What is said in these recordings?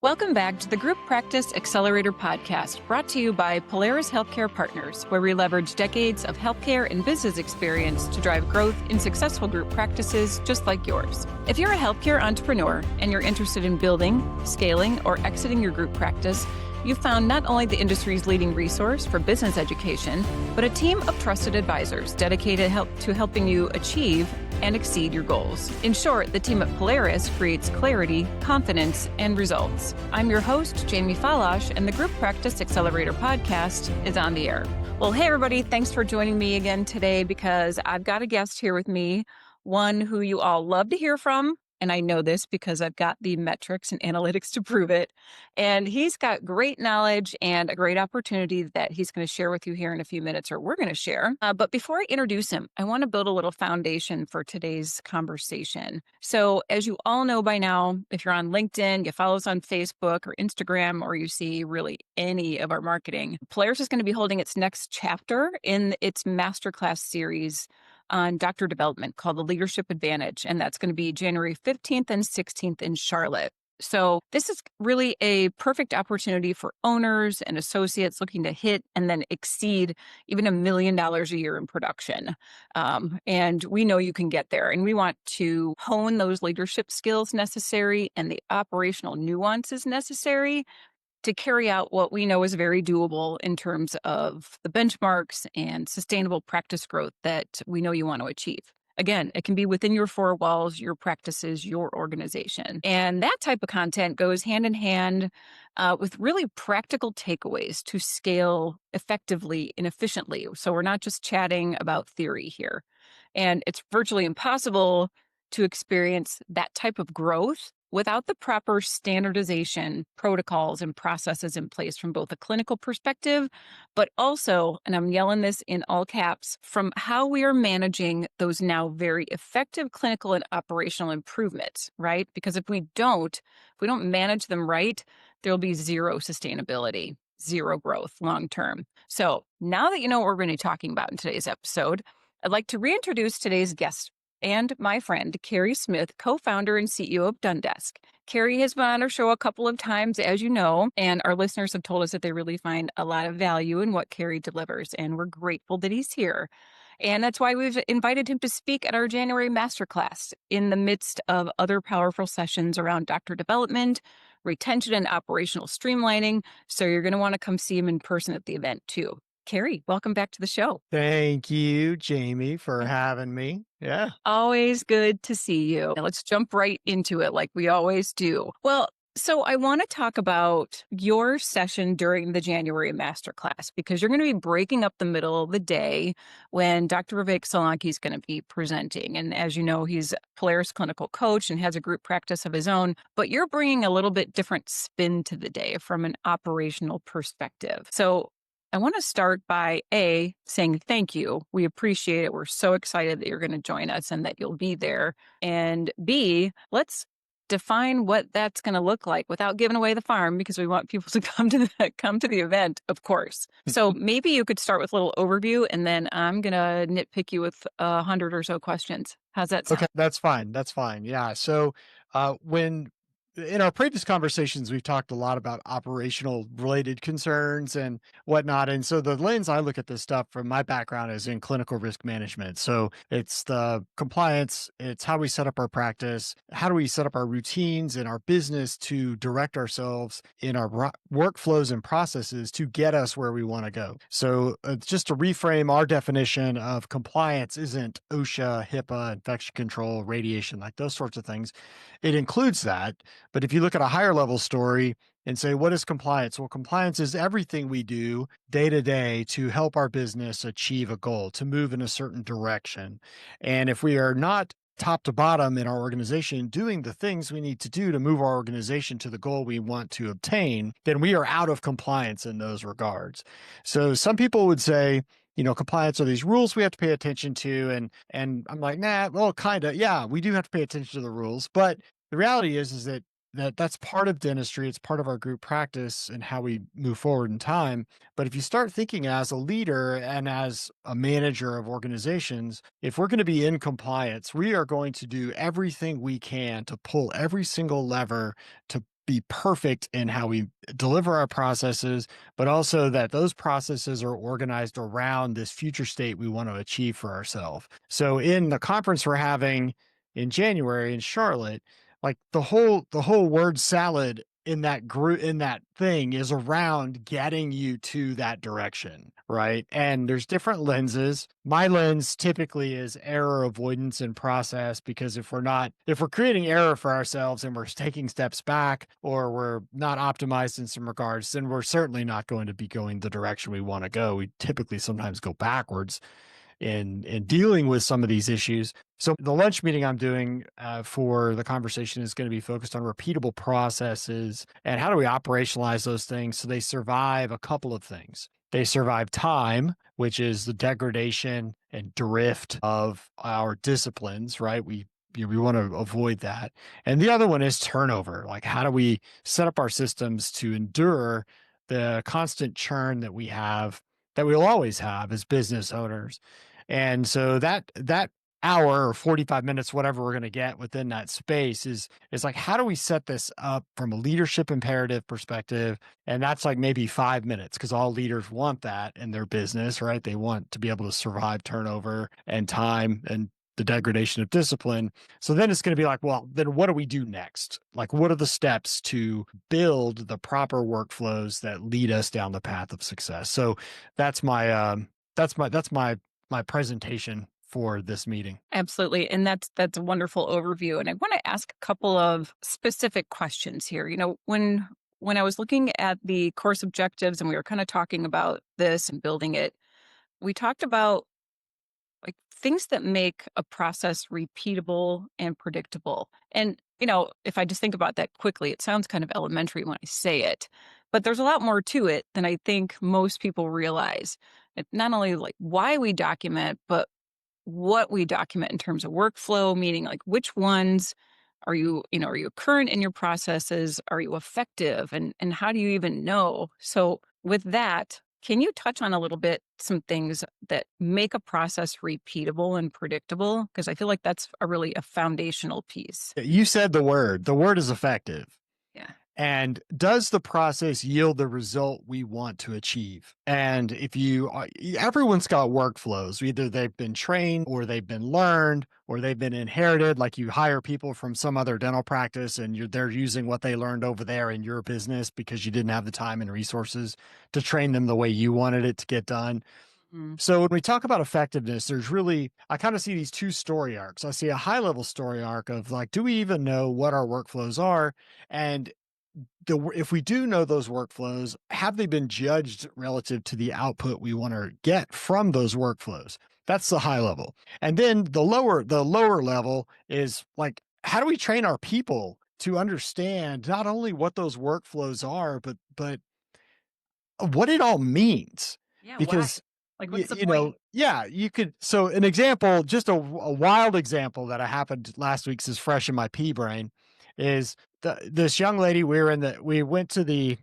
Welcome back to the Group Practice Accelerator podcast, brought to you by Polaris Healthcare Partners, where we leverage decades of healthcare and business experience to drive growth in successful group practices just like yours. If you're a healthcare entrepreneur and you're interested in building, scaling, or exiting your group practice, you've found not only the industry's leading resource for business education, but a team of trusted advisors dedicated to helping you achieve and exceed your goals. In short, the team at Polaris creates clarity, confidence, and results. I'm your host, Jamie Falasz, and the Group Practice Accelerator podcast is on the air. Well, hey, everybody. Thanks for joining me again today because I've got a guest here with me, one who you all love to hear from. And I know this because I've got the metrics and analytics to prove it. And he's got great knowledge and a great opportunity that he's going to share with you here in a few minutes, or we're going to share. But before I introduce him, I want to build a little foundation for today's conversation. So as you all know by now, if you're on LinkedIn, you follow us on Facebook or Instagram, or you see really any of our marketing, Polaris is going to be holding its next chapter in its Masterclass series on doctor development called the Leadership Advantage. And that's going to be January 15th and 16th in Charlotte. So this is really a perfect opportunity for owners and associates looking to hit and then exceed even $1 million a year in production. And we know you can get there. And we want to hone those leadership skills necessary and the operational nuances necessary to carry out what we know is very doable in terms of the benchmarks and sustainable practice growth that we know you want to achieve. Again, it can be within your four walls, your practices, your organization. And that type of content goes hand in hand with really practical takeaways to scale effectively and efficiently. So we're not just chatting about theory here. And it's virtually impossible to experience that type of growth without the proper standardization, protocols, and processes in place from both a clinical perspective, but also, and I'm yelling this in all caps, from how we are managing those now very effective clinical and operational improvements, right? Because if we don't manage them right, there'll be zero sustainability, zero growth long term. So now that you know what we're going to be talking about in today's episode, I'd like to reintroduce today's guest and my friend, Cary Smith, co-founder and CEO of Dundesk. Cary has been on our show a couple of times, as you know, and our listeners have told us that they really find a lot of value in what Cary delivers, and we're grateful that he's here. And that's why we've invited him to speak at our January Masterclass in the midst of other powerful sessions around doctor development, retention, and operational streamlining. So you're going to want to come see him in person at the event too. Cary, welcome back to the show. Thank you, Jamie, for having me. Yeah. Always good to see you. Let's jump right into it like we always do. Well, so I want to talk about your session during the January Masterclass, because you're going to be breaking up the middle of the day when Dr. Vivek Solanki is going to be presenting. And as you know, he's a Polaris clinical coach and has a group practice of his own, but you're bringing a little bit different spin to the day from an operational perspective. So I want to start by A, saying thank you. We appreciate it. We're so excited that you're going to join us and that you'll be there. And B, let's define what that's going to look like without giving away the farm, because we want people to come to the event, of course. So maybe you could start with a little overview, and then I'm going to nitpick you with 100 or so questions. How's that sound? Okay, that's fine. That's fine. Yeah. So when in our previous conversations, we've talked a lot about operational related concerns and whatnot. And so the lens I look at this stuff from my background is in clinical risk management. So it's the compliance, it's how we set up our practice, how do we set up our routines in our business to direct ourselves in our workflows and processes to get us where we want to go. So just to reframe, our definition of compliance isn't OSHA, HIPAA, infection control, radiation, like those sorts of things. It includes that. But if you look at a higher level story and say, what is compliance? Well, compliance is everything we do day to day to help our business achieve a goal, to move in a certain direction. And if we are not top to bottom in our organization doing the things we need to do to move our organization to the goal we want to obtain, then we are out of compliance in those regards. So some people would say, compliance are these rules we have to pay attention to. And I'm like, nah, well, kind of, yeah, we do have to pay attention to the rules. But the reality is that's part of dentistry. It's part of our group practice and how we move forward in time. But if you start thinking as a leader and as a manager of organizations, if we're going to be in compliance, we are going to do everything we can to pull every single lever to be perfect in how we deliver our processes, but also that those processes are organized around this future state we want to achieve for ourselves. So in the conference we're having in January in Charlotte, like the whole word salad in that group in that thing is around getting you to that direction, right? And there's different lenses. My lens typically is error avoidance and process, because if we're creating error for ourselves and we're taking steps back, or we're not optimized in some regards, then we're certainly not going to be going the direction we want to go. We typically sometimes go backwards in dealing with some of these issues. So the lunch meeting I'm doing for the conversation is going to be focused on repeatable processes and how do we operationalize those things so they survive a couple of things. They survive time, which is the degradation and drift of our disciplines, right? We want to avoid that. And the other one is turnover. Like, how do we set up our systems to endure the constant churn that we have, that we'll always have as business owners? And so that hour or 45 minutes, whatever we're going to get within that space is like, how do we set this up from a leadership imperative perspective? And that's like maybe 5 minutes, because all leaders want that in their business, right? They want to be able to survive turnover and time and the degradation of discipline. So then it's going to be like, well, then what do we do next? Like, what are the steps to build the proper workflows that lead us down the path of success? So that's my presentation for this meeting. Absolutely. And that's a wonderful overview. And I want to ask a couple of specific questions here. When I was looking at the course objectives and we were kind of talking about this and building it, we talked about like things that make a process repeatable and predictable. And if I just think about that quickly, it sounds kind of elementary when I say it, but there's a lot more to it than I think most people realize. Not only like why we document, but what we document in terms of workflow, meaning like which ones are you current in your processes? Are you effective? And how do you even know? So with that, can you touch on a little bit some things that make a process repeatable and predictable? Because I feel like that's a foundational piece. You said the word. The word is effective. Yeah. And does the process yield the result we want to achieve? And everyone's got workflows. Either they've been trained, or they've been learned, or they've been inherited. Like, you hire people from some other dental practice and they're using what they learned over there in your business because you didn't have the time and resources to train them the way you wanted it to get done. Mhm. So when we talk about effectiveness, I kind of see these two story arcs. I see a high level story arc of like, do we even know what our workflows are? And if we do know those workflows, have they been judged relative to the output we want to get from those workflows? That's the high level. And then the lower level is like, how do we train our people to understand not only what those workflows are, but what it all means? Yeah. Why? Because Like, what's the point? yeah, you could. So an example, just a wild example that I happened last week's is fresh in my pea brain, is this young lady. We went to the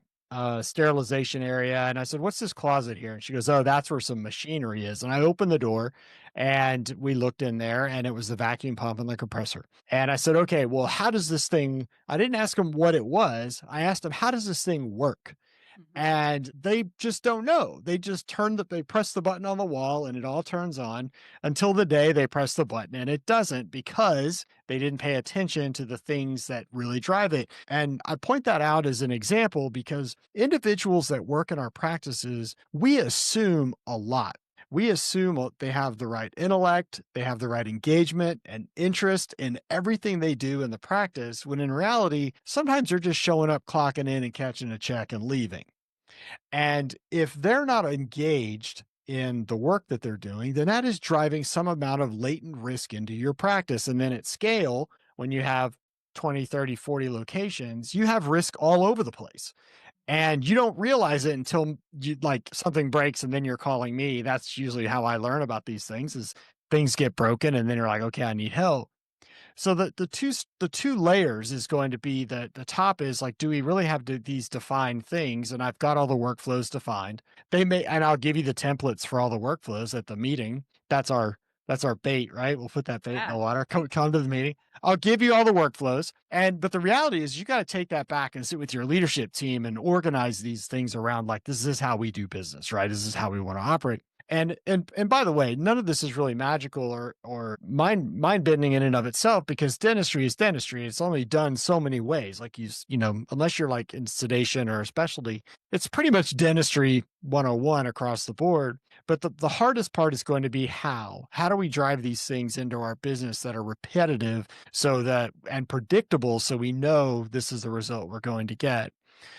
sterilization area, and I said, "What's this closet here?" And she goes, "Oh, that's where some machinery is." And I opened the door, and we looked in there, and it was the vacuum pump and the compressor. And I said, "Okay, well, how does this thing?" I didn't ask him what it was. I asked him, "How does this thing work?" Mhm. And they just don't know. They press the button on the wall and it all turns on, until the day they press the button and it doesn't, because they didn't pay attention to the things that really drive it. And I point that out as an example because individuals that work in our practices, we assume a lot. We assume they have the right intellect, they have the right engagement and interest in everything they do in the practice, when in reality, sometimes they're just showing up, clocking in, and catching a check and leaving. And if they're not engaged in the work that they're doing, then that is driving some amount of latent risk into your practice. And then at scale, when you have 20, 30, 40 locations, you have risk all over the place. And you don't realize it until something breaks and then you're calling me. That's usually how I learn about these things, is things get broken and then you're like, okay, I need help. So the two layers is going to be that the top is like, do we really have these defined things? And I've got all the workflows defined. And I'll give you the templates for all the workflows at the meeting. That's our That's our bait, right? We'll put that bait in Yeah. the water. Right. Come to the meeting. I'll give you all the workflows. But the reality is you got to take that back and sit with your leadership team and organize these things around like this is how we do business, right? This is how we want to operate. And by the way, none of this is really magical or mind bending in and of itself because dentistry is dentistry. It's only done so many ways. Like unless you're like in sedation or a specialty, it's pretty much dentistry 101 across the board. But the hardest part is going to be how. How do we drive these things into our business that are repetitive so that and predictable so we know this is the result we're going to get.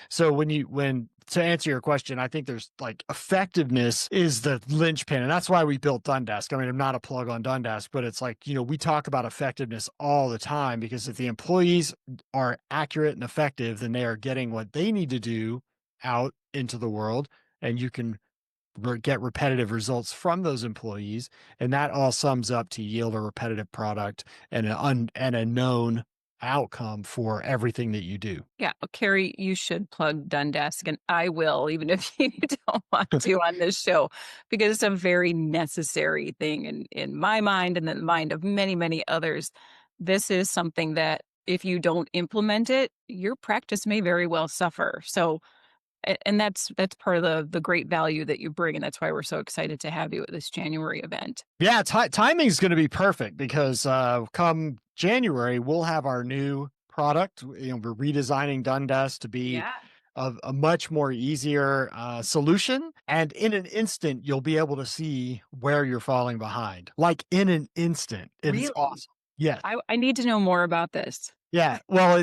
So when to answer your question, I think there's like effectiveness is the linchpin. And that's why we built Dundesk. I mean, I'm not a plug on Dundesk, but it's like, we talk about effectiveness all the time because if the employees are accurate and effective, then they are getting what they need to do out into the world. And you can get repetitive results from those employees, and that all sums up to yield a repetitive product and a known outcome for everything that you do. Yeah, Carrie, you should plug Dundesk, and I will, even if you don't want to on this show, because it's a very necessary thing in my mind and in the mind of many, many others. This is something that if you don't implement it, your practice may very well suffer. So, and that's part of the great value that you bring, and that's why we're so excited to have you at this January event. Yeah, timing is going to be perfect because come January we'll have our new product. We're redesigning Dundesk to be Yeah, a much more easier solution, and in an instant you'll be able to see where you're falling behind. Like in an instant, it is really. awesome. Yes. I need to know more about this. Yeah, well,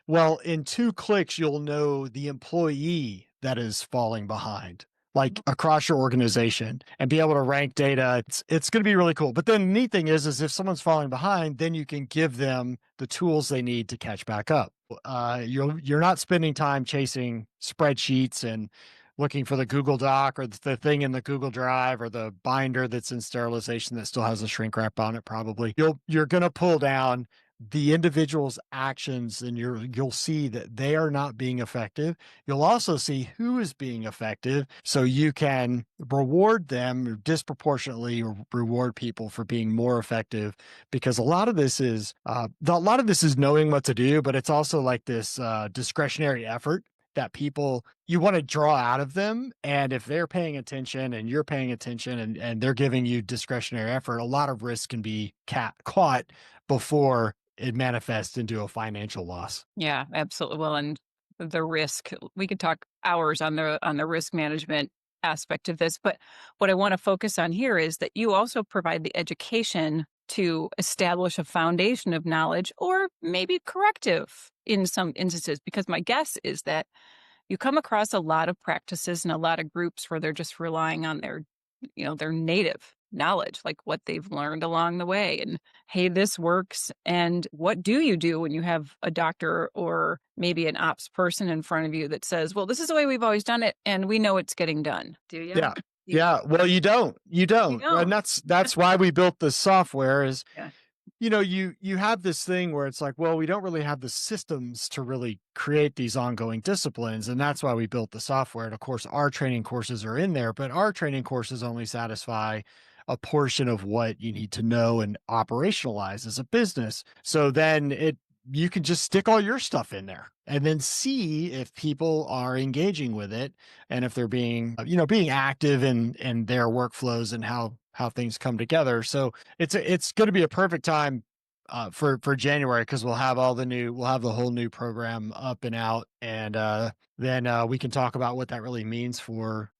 well, in 2 clicks, you'll know the employee that is falling behind, like, across your organization and be able to rank data. It's gonna be really cool, but then the neat thing is if someone's falling behind, then you can give them the tools they need to catch back up. You're not spending time chasing spreadsheets and looking for the Google Doc or the thing in the Google Drive or the binder that's in sterilization that still has a shrink wrap on it probably. You're gonna pull down the individual's actions and you'll see that they are not being effective. You'll also see who is being effective so you can reward them or disproportionately or reward people for being more effective because a lot of this is knowing what to do, but it's also like this discretionary effort that people you want to draw out of them. And if they're paying attention and you're paying attention and they're giving you discretionary effort, a lot of risk can be caught before it manifests into a financial loss. Yeah, absolutely. Well, and the risk, we could talk hours on the risk management aspect of this, but what I want to focus on here is that you also provide the education to establish a foundation of knowledge or maybe corrective in some instances because my guess is that you come across a lot of practices and a lot of groups where they're just relying on their native knowledge, like what they've learned along the way. And hey, this works. And what do you do when you have a doctor or maybe an ops person in front of you that says, well, this is the way we've always done it, and we know it's getting done? Do you? Yeah. Yeah. Well, you You don't. And don't. that's why we built this software is Yeah. you have this thing where it's like, well, we don't really have the systems to really create these ongoing disciplines, and that's why we built the software. And of course, our training courses are in there, but our training courses only satisfy a portion of what you need to know and operationalize as a business. So then you can just stick all your stuff in there and then see if people are engaging with it and if they're being active in their workflows and how things come together. So it's going to be a perfect time for January because we'll have the whole new program up and out, and then we can talk about what that really means for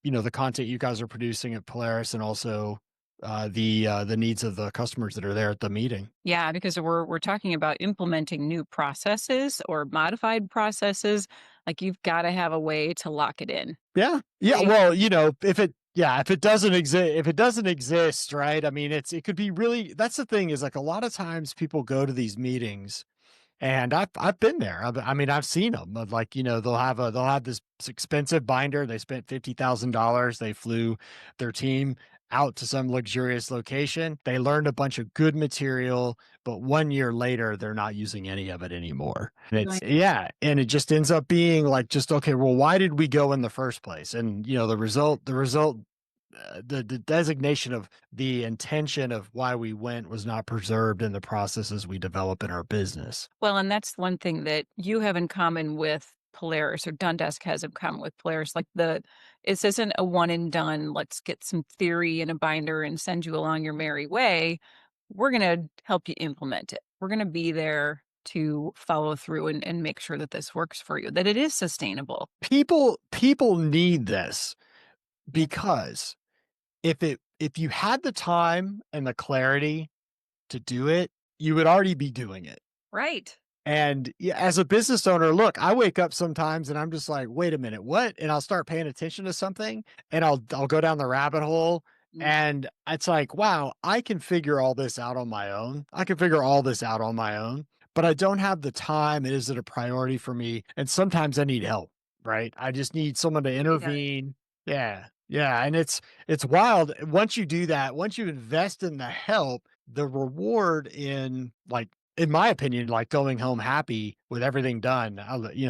the content you guys are producing at Polaris, and also the needs of the customers that are there at the meeting. Yeah, because we're talking about implementing new processes or modified processes. Like you've got to have a way to lock it in. Yeah, yeah. Right. Well, if it doesn't exist, right? I mean, it could be really. That's the thing is like a lot of times people go to these meetings and I've been there. I mean, I've seen them. Like, they'll have this expensive binder. They spent $50,000. They flew their team out to some luxurious location. They learned a bunch of good material, but 1 year later, they're not using any of it anymore. And Right. and it just ends up being like, just okay. Well, why did we go in the first place? And the result the designation of the intention of why we went was not preserved in the processes we develop in our business. Well, and that's one thing that you have in common with Polaris or Dundesk has in common with Polaris. Like this isn't a one and done, let's get some theory in a binder and send you along your merry way. We're going to help you implement it. We're going to be there to follow through and make sure that this works for you, that it is sustainable. People need this Yeah. because if you had the time and the clarity to do it, you would already be doing it. Right. And yeah, as a business owner, look, I wake up sometimes and I'm just like, wait a minute, what? And I'll start paying attention to something and I'll go down the rabbit hole. Mm. And it's like, wow, I can figure all this out on my own. I can figure all this out on my own, but I don't have the time. It isn't a priority for me. And sometimes I need help, right? I just need someone to Everybody does. intervene. Yeah. Yeah. And it's wild. Once you do that, once you invest in the help, the reward in my opinion, like going home happy with everything done,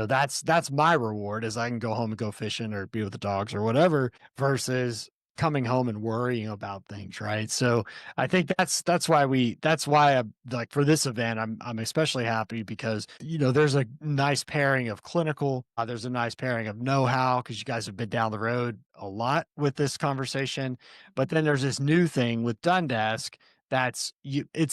that's my reward is I can go home and go fishing or be with the dogs or whatever versus coming home and worrying about things, right? So I think that's why I'm like for this event, I'm especially happy because there's a nice pairing of clinical, there's a nice pairing of know-how because you guys have been down the road a lot with this conversation, but then there's this new thing with Dundesk it's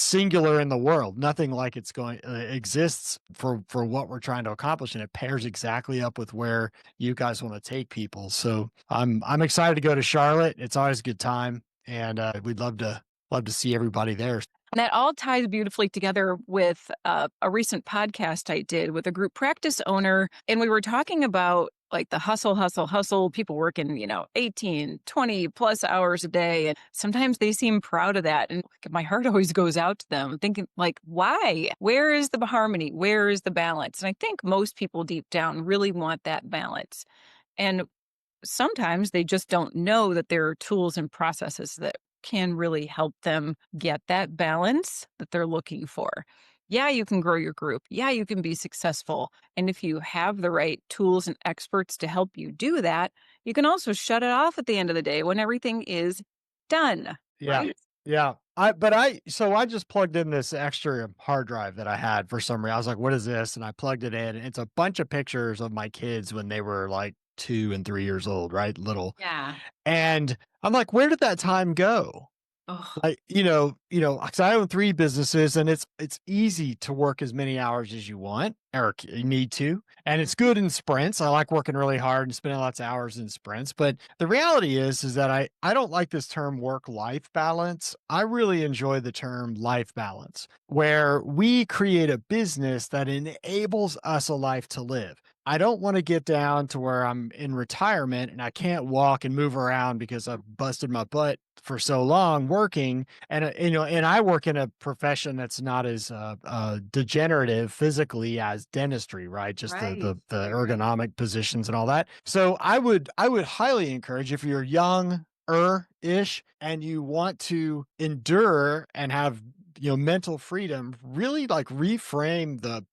singular in the world. Nothing like it's going exists for what we're trying to accomplish, and it pairs exactly up with where you guys want to take people. So I'm excited to go to Charlotte. It's always a good time, and we'd love to see everybody there. And that all ties beautifully together with a recent podcast I did with a group practice owner. And we were talking about like the hustle, hustle, hustle, people working, 18, 20 plus hours a day. And sometimes they seem proud of that. And like, my heart always goes out to them thinking like, why? Where is the harmony? Where is the balance? And I think most people deep down really want that balance. And sometimes they just don't know that there are tools and processes that can really help them get that balance that they're looking for. Yeah, you can grow your group. Yeah, you can be successful. And if you have the right tools and experts to help you do that, you can also shut it off at the end of the day when everything is done. Yeah. Right. Yeah. I just plugged in this extra hard drive that I had for some reason. I was like, what is this? And I plugged it in. It's a bunch of pictures of my kids when they were like 2 and 3 years old, right? Little. Yeah. And I'm like, where did that time go? Oh, Like, 'cause I own 3 businesses and it's easy to work as many hours as you want or you need to, and it's good in sprints. I like working really hard and spending lots of hours in sprints, but the reality is that I don't like this term work-life balance. I really enjoy the term life balance, where we create a business that enables us a life to live. I don't wanna get down to where I'm in retirement and I can't walk and move around because I've busted my butt for so long working, and I work in a profession that's not as, degenerative physically as dentistry, right? Just right. the Right. Right. ergonomic positions and all that. So I would highly encourage if you're young-ish and you want to endure and have, mental freedom, really, like, reframe the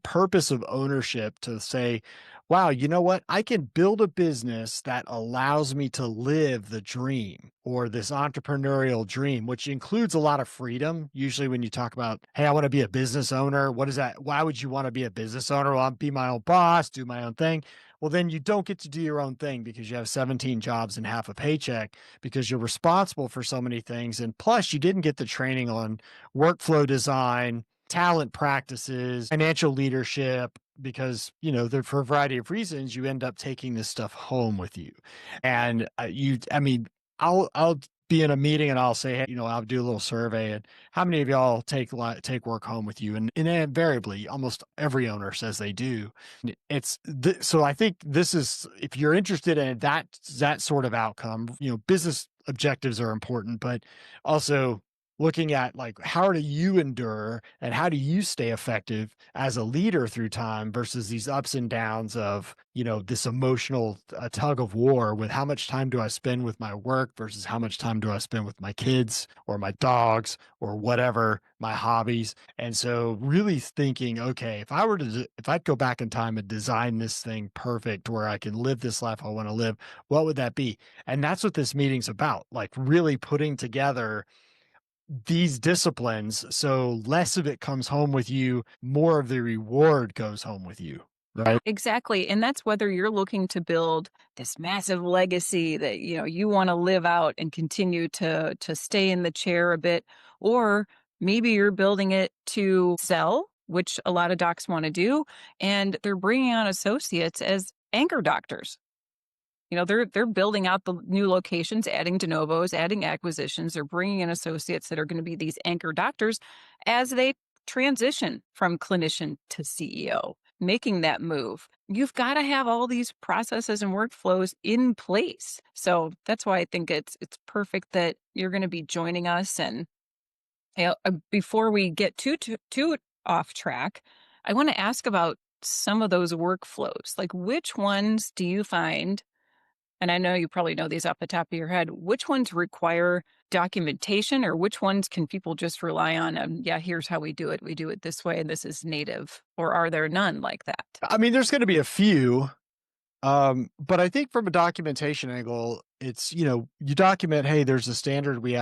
purpose of ownership to say, wow, you know what? I can build a business that allows me to live the dream or this entrepreneurial dream, which includes a lot of freedom. Usually, when you talk about, hey, I want to be a business owner, what is that? Why would you want to be a business owner? Well, I'll be my own boss, do my own thing. Well, then you don't get to do your own thing because you have 17 jobs and half a paycheck because you're responsible for so many things. And plus, you didn't get the training on workflow design, talent practices, financial leadership, because, for a variety of reasons, you end up taking this stuff home with you. And I mean, I'll be in a meeting and I'll say, hey, I'll do a little survey and how many of y'all take work home with you? And invariably, almost every owner says they do. So I think this is, if you're interested in that sort of outcome, business objectives are important, but also looking at like how do you endure and how do you stay effective as a leader through time versus these ups and downs of, this emotional tug of war with how much time do I spend with my work versus how much time do I spend with my kids or my dogs or whatever, my hobbies. And so really thinking, okay, if I'd go back in time and design this thing perfect where I can live this life I want to live, what would that be? And that's what this meeting's about, like really putting together these disciplines so less of it comes home with you, more of the reward goes home with you, right? Exactly, and that's whether you're looking to build this massive legacy that, you wanna live out and continue to stay in the chair a bit, or maybe you're building it to sell, which a lot of docs wanna do, and they're bringing on associates as anchor doctors. They're building out the new locations, adding de novos, adding acquisitions. They're bringing in associates that are going to be these anchor doctors as they transition from clinician to CEO, making that move. You've got to have all these processes and workflows in place. So that's why I think it's perfect that you're going to be joining us. And before we get too off track, I want to ask about some of those workflows. Like, which ones do you find, and I know you probably know these off the top of your head, which ones require documentation or which ones can people just rely on? Yeah, here's how we do it. We do it this way, and this is native. Or are there none like that? I mean, there's going to be a few. But I think from a documentation angle, it's, you document, hey, there's a standard we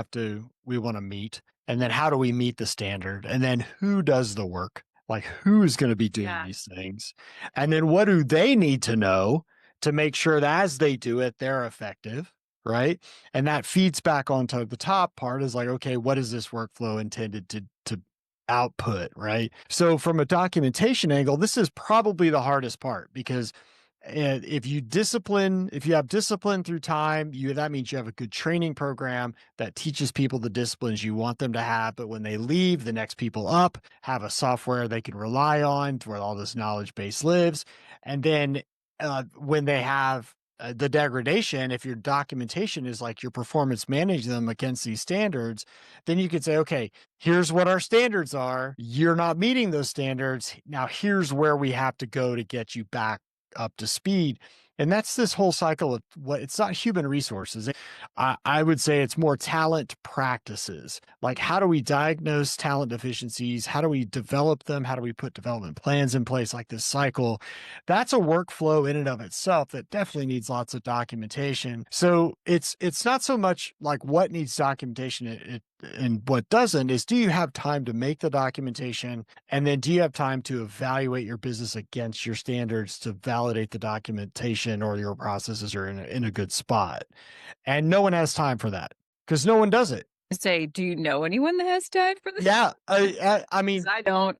want to meet. And then how do we meet the standard? And then who does the work? Like who's going to be doing Yeah. these things? And then what do they need to know to make sure that as they do it, they're effective? Right. And that feeds back onto the top part is like, okay, what is this workflow intended to output? Right. So from a documentation angle, this is probably the hardest part because and if you have discipline through time, that means you have a good training program that teaches people the disciplines you want them to have. But when they leave, the next people up have a software they can rely on where all this knowledge base lives. And then when they have the degradation, if your documentation is like your performance managing them against these standards, then you could say, okay, here's what our standards are. You're not meeting those standards. Now here's where we have to go to get you back up to speed. And that's this whole cycle of what it's not human resources. I would say it's more talent practices. Like, how do we diagnose talent deficiencies? How do we develop them? How do we put development plans in place like this cycle? That's a workflow in and of itself that definitely needs lots of documentation. So it's not so much like what needs documentation and what doesn't is do you have time to make the documentation? And then do you have time to evaluate your business against your standards to validate the documentation or your processes are in a good spot? And no one has time for that because no one does it. Say, do you know anyone that has time for this? Yeah. I 'Cause mean, I don't.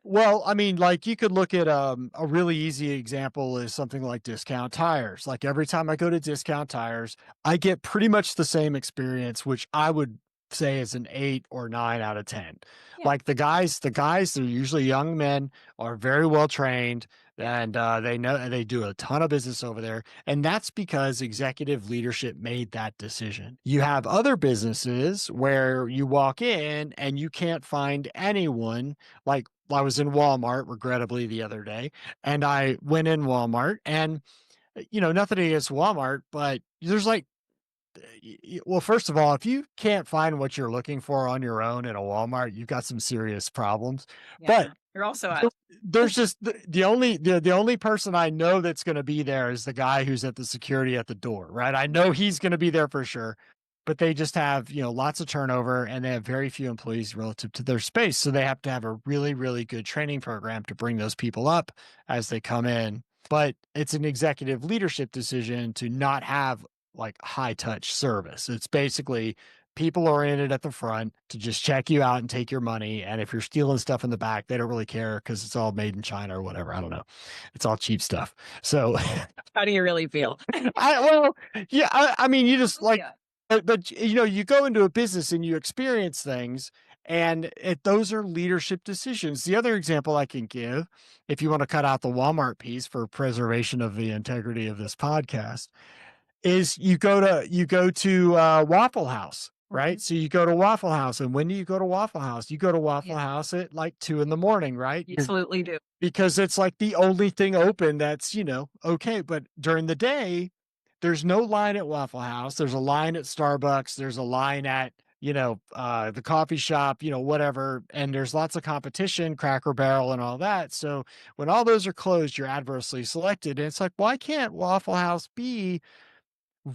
well, I mean, like you could look at a really easy example is something like discount tires. Like every time I go to discount tires, I get pretty much the same experience, which I would say is an 8 or 9 out of 10. Yeah. Like the guys, they're usually young men, are very well trained, Yeah. and they know they do a ton of business over there. And that's because executive leadership made that decision. You have other businesses where you walk in and you can't find anyone like I was in Walmart, regrettably, the other day, and I went in Walmart and, nothing against Walmart, but there's like, well, first of all, if you can't find what you're looking for on your own in a Walmart, you've got some serious problems. But Yeah. You're also there- out. there's just the only person I know that's going to be there is the guy who's at the security at the door, right? I know he's going to be there for sure, but they just have, lots of turnover and they have very few employees relative to their space. So they have to have a really, really good training program to bring those people up as they come in. But it's an executive leadership decision to not have like high touch service. It's basically people oriented at the front to just check you out and take your money. And if you're stealing stuff in the back, they don't really care because it's all made in China or whatever. I don't know. It's all cheap stuff. So How do you really feel? well, yeah, I mean, you just like, Yeah. but you go into a business and you experience things, and those are leadership decisions. The other example I can give, if you want to cut out the Walmart piece for preservation of the integrity of this podcast, is you go to Waffle House. right? Mhm. So you go to Waffle House, and when do you go to Waffle House? You go to Yeah, Waffle House at like 2 in the morning, right? you absolutely do. Because it's like the only thing open that's, okay. But during the day, there's no line at Waffle House. There's a line at Starbucks. There's a line at, the coffee shop, whatever. And there's lots of competition, Cracker Barrel and all that. So when all those are closed, you're adversely selected. And it's like, why can't Waffle House be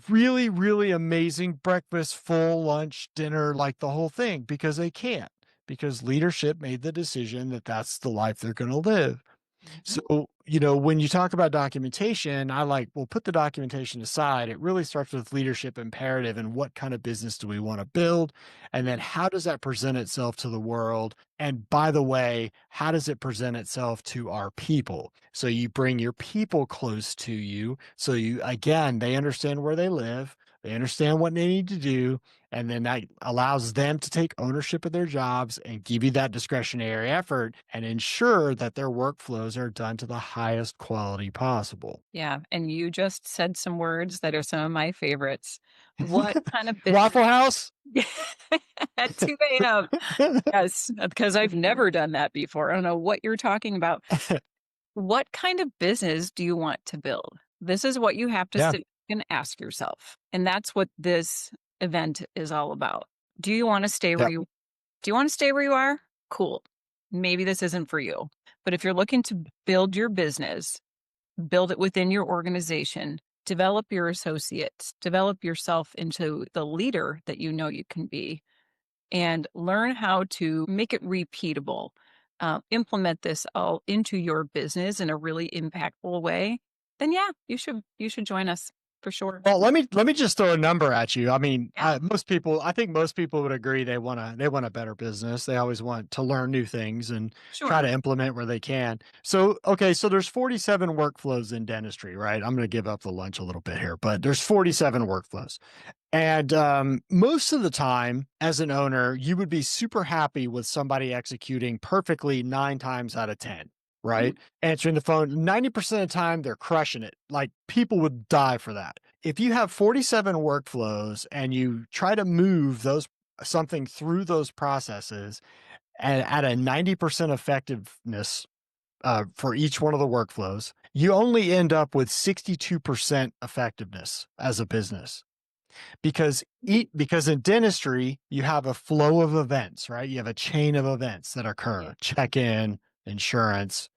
really, really amazing breakfast, full lunch, dinner, like the whole thing? Because they can't, because leadership made the decision that that's the life they're going to live. Mhm. So, when you talk about documentation, well, put the documentation aside. It really starts with leadership imperative and what kind of business do we want to build? And then Yeah. how does that present itself to the world? And by the way, how does it present itself to our people? So you bring your people close to you. So again, they understand where they live. They understand what they need to do. And then that allows them to take ownership of their jobs and give you that discretionary effort and ensure that their workflows are done to the highest quality possible. Yeah, and you just said some words that are some of my favorites. What kind of business Waffle House? at 2 AM? Yes, because I've never done that before. I don't know what you're talking about. What kind of business do you want to build? This is what you have to Yeah. sit and ask yourself. And that's what this event is all about. Do you want to stay where Yep. you Do you want to stay where you are? Cool. Maybe this isn't for you. But if you're looking to build your business, build it within your organization, develop your associates, develop yourself into the leader that you know you can be, and learn how to make it repeatable. Implement this all into your business in a really impactful way. Then yeah, you should join us for sure. Well, let me just throw a number at you. I mean, Yeah, I think most people would agree they want a better business. They always want to learn new things and try sure. to implement where they can. So, okay, so there's 47 workflows in dentistry, right? I'm going to give up the lunch a little bit here, but there's 47 workflows. And most of the time, as an owner, you would be super happy with somebody executing perfectly 9 times out of 10, Mhm. right? Answering the phone 90% of the time, they're crushing it. Like people would die for that. If you have 47 workflows and you try to move something through those processes and at a 90% effectiveness for each one of the workflows, you only end up with 62% effectiveness as a business because in dentistry you have a flow of events, right? You have a chain of events that Yeah. occur: check-in, insurance,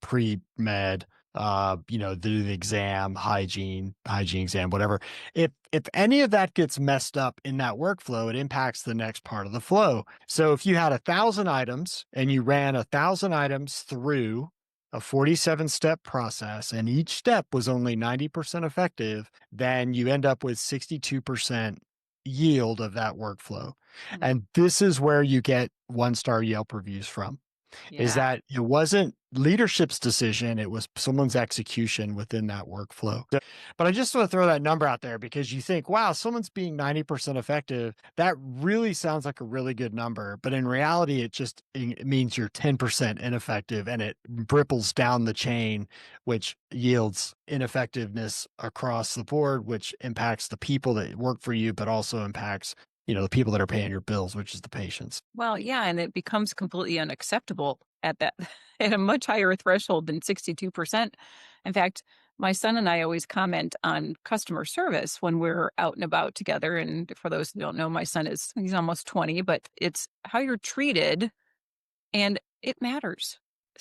pre-med, do the exam, hygiene exam, whatever. If any of that gets messed up in that workflow, it impacts the next part of the flow. So if you had 1,000 items and you ran 1,000 items through a 47-step process and each step was only 90% effective, then you end up with 62% yield of that workflow. Mm, And this is where you get one-star Yelp reviews from, is yeah. that it wasn't leadership's decision, it was someone's execution within that workflow. But I just want to throw that number out there because you think, wow, someone's being 90% effective. That really sounds like a really good number. But in reality, it means you're 10% ineffective and it ripples down the chain, which yields ineffectiveness across the board, which impacts the people that work for you, but also impacts, the people that are paying your bills, which is the patients. Well, yeah, and it becomes completely unacceptable at that at a much higher threshold than 62%. In fact, my son and I always comment on customer service when we're out and about together. And for those who don't know, he's almost 20, but it's how you're treated and it matters.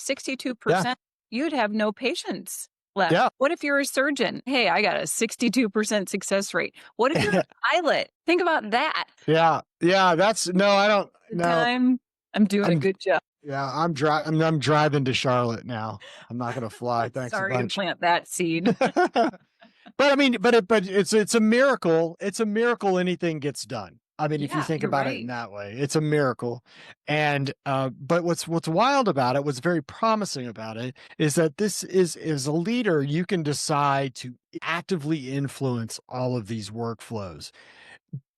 Yeah. 62%, you'd have no patience left. Yeah. What if you're a surgeon? Hey, I got a 62% success rate. What if you're a pilot? Think about that. Yeah, yeah, that's no, I don't The no. time I'm doing a I'm good job. yeah, I'm driving to Charlotte now. I'm not gonna fly, thanks a Sorry to bunch. plant that seed. But I mean, but it's a miracle. It's a miracle anything gets done. I mean, if you Yeah, think you're about it in right. that way, it's a miracle. And but what's wild about it, what's very promising about it, is that this is as a leader, you can decide to actively influence all of these workflows,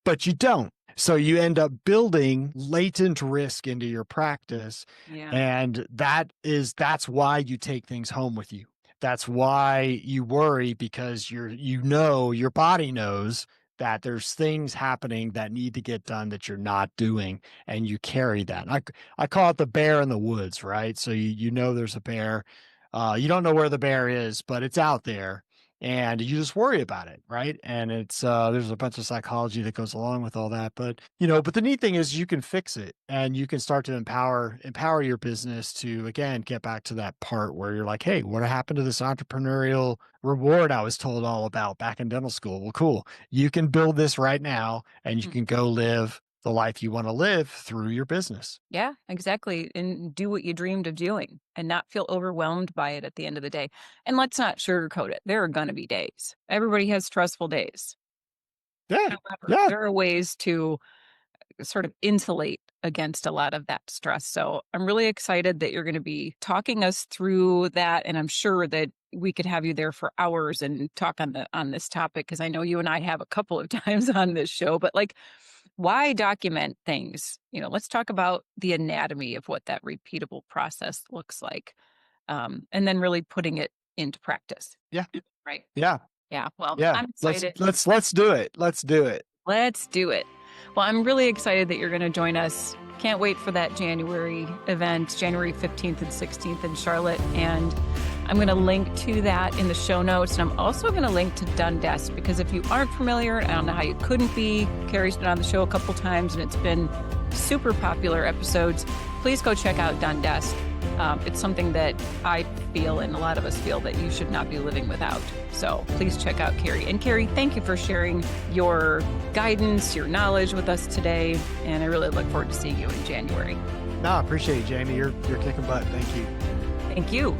but you don't. So you end up building latent risk into your practice. Yeah. And that's why you take things home with you. That's why you worry, because your body knows that there's things happening that need to get done that you're not doing, and you carry that. I call it the bear in the woods, right? So you know there's a bear. You don't know where the bear is, but it's out there, and you just worry about it, right? And it's there's a bunch of psychology that goes along with all that, but but the neat thing is you can fix it, and you can start to empower your business to again get back to that part where you're like, hey, what happened to this entrepreneurial reward I was told all about back in dental school? Well, cool. You can build this right now, and you Mm. can go live the life you want to live through your business. Yeah, exactly. And do what you dreamed of doing and not feel overwhelmed by it at the end of the day. And let's not sugarcoat it. There are going to be days. Everybody has stressful days. Yeah. However, Yeah. there are ways to sort of insulate against a lot of that stress. So I'm really excited that you're going to be talking us through that. And I'm sure that we could have you there for hours and talk on this topic because I know you and I have a couple of times on this show. But like, why document things? Let's talk about the anatomy of what that repeatable process looks like, and then really putting it into practice. Yeah. Right. Yeah. Yeah. Well, Yeah. I'm Let's excited. let's let's do it. Let's do it. Let's do it. Well, I'm really excited that you're going to join us. Can't wait for that January event, January 15th and 16th in Charlotte. And I'm going to link to that in the show notes. And I'm also going to link to Dundesk because if you aren't familiar, I don't know how you couldn't be. Cary's been on the show a couple times and it's been super popular episodes. Please go check out Dundesk. It's something that I feel and a lot of us feel that you should not be living without. So please check out Cary. And Cary, thank you for sharing your guidance, your knowledge with us today. And I really look forward to seeing you in January. No, I appreciate you, Jamie. You're kicking butt. Thank you. Thank you.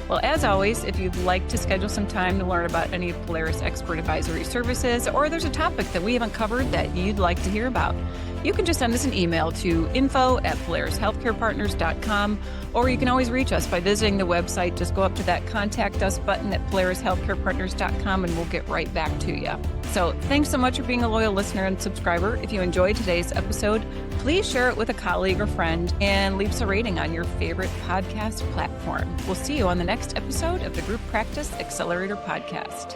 Well, as always, if you'd like to schedule some time to learn about any of Polaris Expert Advisory Services, or there's a topic that we haven't covered that you'd like to hear about, you can just send us an email to info@polarishealthcarepartners.com, or you can always reach us by visiting the website. Just go up to that Contact Us button at polarishealthcarepartners.com, and we'll get right back to you. So thanks so much for being a loyal listener and subscriber. If you enjoyed today's episode, please share it with a colleague or friend and leave us a rating on your favorite podcast platform. We'll see you on the next episode of the Group Practice Accelerator Podcast.